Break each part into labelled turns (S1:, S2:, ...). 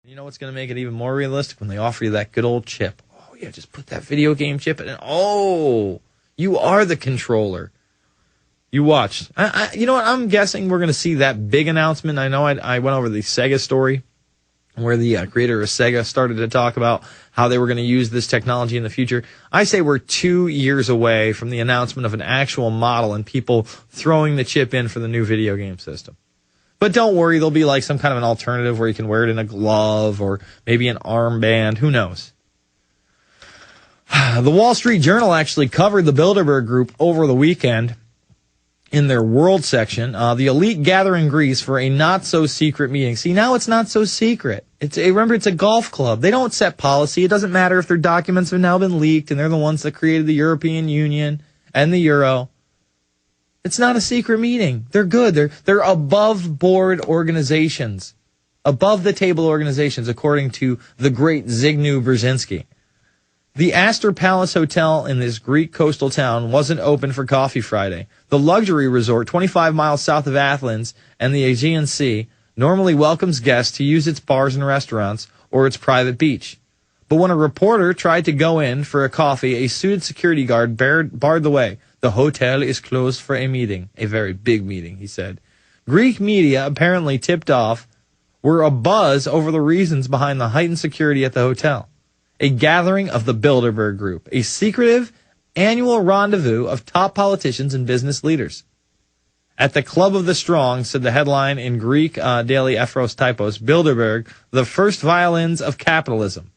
S1: You know what's going to make it even more realistic? When they offer you that good old chip. Oh, yeah, just put that video game chip in. Oh, you are the controller. You watch. You know what? I'm guessing we're going to see that big announcement. I know I went over the Sega story where the creator of Sega started to talk about how they were going to use this technology in the future. I say we're 2 years away from the announcement of an actual model and people throwing the chip in for the new video game system. But don't worry, there'll be like some kind of an alternative where you can wear it in a glove or maybe an armband. Who knows? The Wall Street Journal actually covered the Bilderberg Group over the weekend in their world section. The elite gather in Greece for a not-so-secret meeting. See, now it's not so secret. Remember, it's a golf club. They don't set policy. It doesn't matter if their documents have now been leaked and they're the ones that created the European Union and the Euro. It's not a secret meeting. They're good. They're above-board organizations, above-the-table organizations, according to the great Zygmunt Brzezinski. The Astor Palace Hotel in this Greek coastal town wasn't open for coffee Friday. The luxury resort, 25 miles south of Athens and the Aegean Sea, normally welcomes guests to use its bars and restaurants or its private beach. But when a reporter tried to go in for a coffee, a suited security guard barred the way. The hotel is closed for a meeting, a very big meeting, he said. Greek media, apparently tipped off, were abuzz over the reasons behind the heightened security at the hotel. A gathering of the Bilderberg Group, a secretive annual rendezvous of top politicians and business leaders. At the Club of the Strong, said the headline in Greek daily Ephros Typos, Bilderberg, the first violins of capitalism.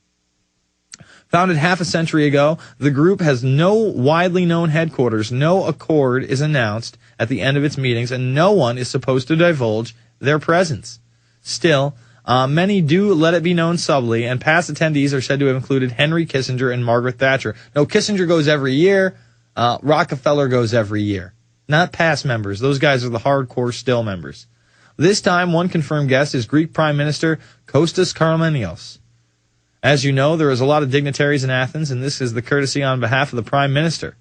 S1: Founded half a century ago, the group has no widely known headquarters. No accord is announced at the end of its meetings, and no one is supposed to divulge their presence. Still, many do let it be known subtly, and past attendees are said to have included Henry Kissinger and Margaret Thatcher. No, Kissinger goes every year. Rockefeller goes every year. Not past members. Those guys are the hardcore still members. This time, one confirmed guest is Greek Prime Minister Kostas Karamanlios. As you know, there is a lot of dignitaries in Athens, and this is the courtesy on behalf of the Prime Minister,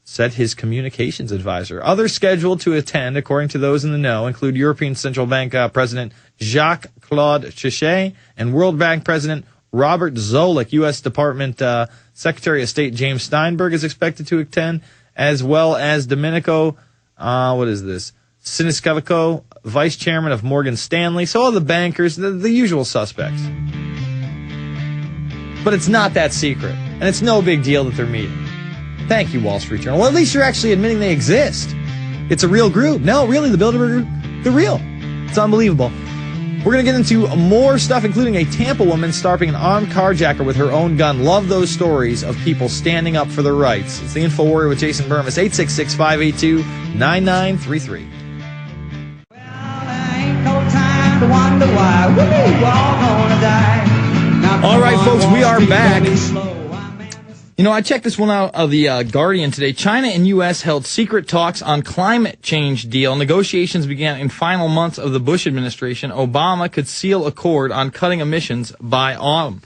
S1: said his communications advisor. Others scheduled to attend, according to those in the know, include European Central Bank President Jacques-Claude Trichet and World Bank President Robert Zoellick. U.S. Department Secretary of State James Steinberg is expected to attend, as well as Domenico, Siniscovico, Vice Chairman of Morgan Stanley. So all the bankers, the usual suspects. But it's not that secret, and it's no big deal that they're meeting. Thank you, Wall Street Journal. Well, at least you're actually admitting they exist. It's a real group. No, really, the Bilderberg Group, they're real. It's unbelievable. We're going to get into more stuff, including a Tampa woman stopping an armed carjacker with her own gun. Love those stories of people standing up for their rights. It's the InfoWarrior with Jason Bermas, 866-582-9933.
S2: Well, there ain't no time to wonder why we're all gonna die.
S1: All right, folks, we are back. You know, I checked this one out of the Guardian today. China and U.S. held secret talks on climate change deal. Negotiations began in final months of the Bush administration. Obama could seal accord on cutting emissions by autumn.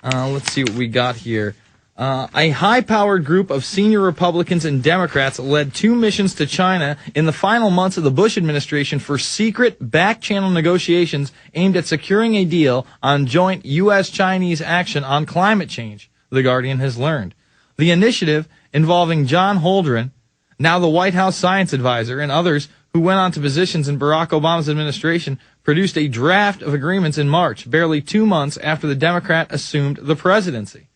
S1: Let's see what we got here. A high-powered group of senior Republicans and Democrats led 2 missions to China in the final months of the Bush administration for secret back-channel negotiations aimed at securing a deal on joint U.S.-Chinese action on climate change, The Guardian has learned. The initiative, involving John Holdren, now the White House science advisor, and others who went on to positions in Barack Obama's administration, produced a draft of agreements in March, barely 2 months after the Democrat assumed the presidency.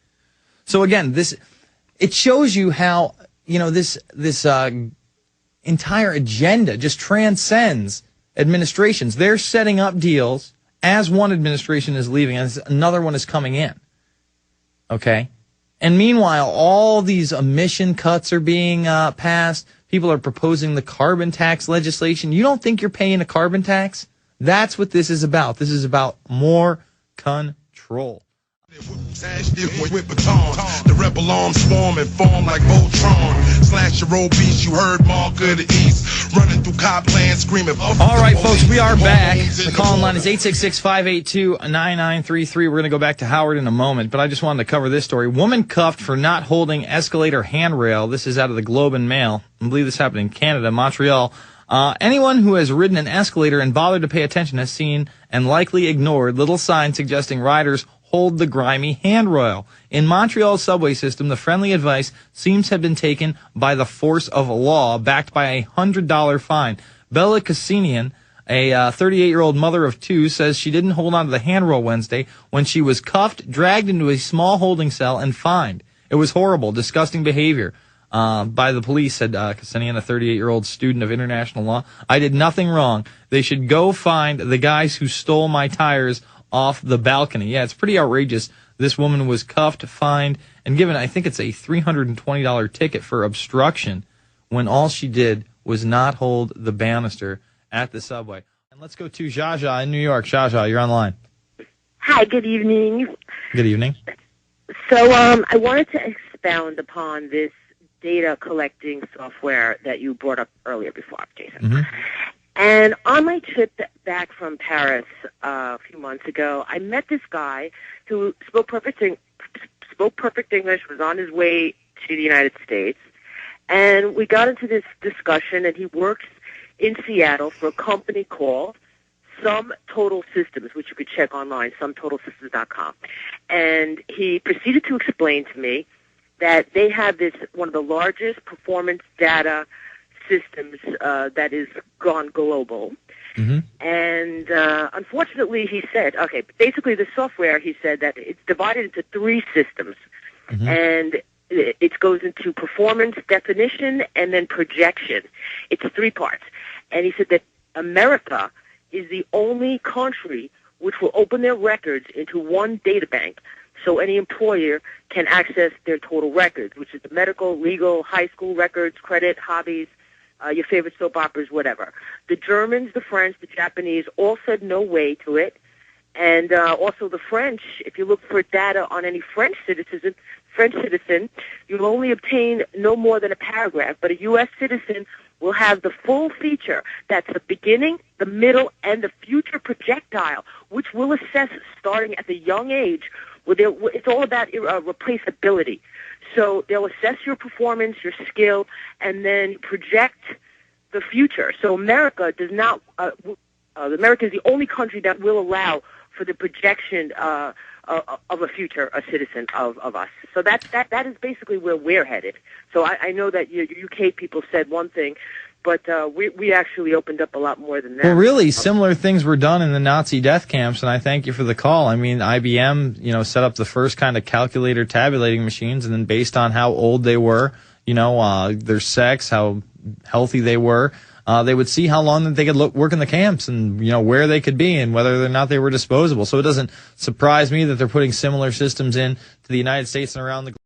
S1: So again, it shows you how, this entire agenda just transcends administrations. They're setting up deals as one administration is leaving, as another one is coming in. Okay? And meanwhile, all these emission cuts are being passed. People are proposing the carbon tax legislation. You don't think you're paying a carbon tax? That's what this is about. This is about more control.
S3: The rebel arms swarm and form like Voltron. Slash your old beast, you heard Mark of the East. Running through Copland screaming.
S1: All right, folks, we are back. The call line is 866-582-9933. We're going to go back to Howard in a moment, but I just wanted to cover this story. Woman cuffed for not holding escalator handrail. This is out of the Globe and Mail. I believe this happened in Canada, Montreal. Anyone who has ridden an escalator and bothered to pay attention has seen and likely ignored little signs suggesting riders hold the grimy handrail. In Montreal's subway system, the friendly advice seems to have been taken by the force of law, backed by a $100 fine. Bella Cassinian, a 38-year-old mother of two, says she didn't hold on to the handrail Wednesday when she was cuffed, dragged into a small holding cell, and fined. It was horrible, disgusting behavior by the police, said Cassinian, a 38-year-old student of international law. I did nothing wrong. They should go find the guys who stole my tires off the balcony. Yeah, it's pretty outrageous. This woman was cuffed, fined, and given, I think it's a $320 ticket for obstruction when all she did was not hold the banister at the subway. And let's go to Jaja in New York. Jaja, you're online.
S4: Hi, good evening.
S1: Good evening.
S4: So I wanted to expound upon this data collecting software that you brought up earlier before, Jason.
S1: Mm-hmm.
S4: And on my trip back from Paris a few months ago, I met this guy who spoke perfect English, was on his way to the United States, and we got into this discussion, and he works in Seattle for a company called Sum Total Systems, which you could check online, sumtotalsystems.com. And he proceeded to explain to me that they have this, one of the largest performance data systems that is gone global. Mm-hmm. And unfortunately, he said, okay, basically the software, he said that it's divided into three systems. Mm-hmm. And it goes into performance, definition, and then projection. It's three parts. And he said that America is the only country which will open their records into one data bank so any employer can access their total records, which is the medical, legal, high school records, credit, hobbies, your favorite soap operas, whatever. The Germans, the French, the Japanese all said no way to it. And also the French, if you look for data on any French citizen, you'll only obtain no more than a paragraph, but a U.S. citizen will have the full feature. That's the beginning, the middle, and the future projectile, which will assess starting at the young age. It's all about replaceability. So they'll assess your performance, your skill, and then project the future. So America does not. America is the only country that will allow for the projection of a future, a citizen of us. So that is basically where we're headed. So I know that UK people said one thing, but we actually opened up a lot more than that.
S1: Well, really, similar things were done in the Nazi death camps, and I thank you for the call. I mean, IBM, set up the first kind of calculator tabulating machines, and then based on how old they were, their sex, how healthy they were, they would see how long that they could work in the camps and, where they could be and whether or not they were disposable. So it doesn't surprise me that they're putting similar systems in to the United States and around the globe.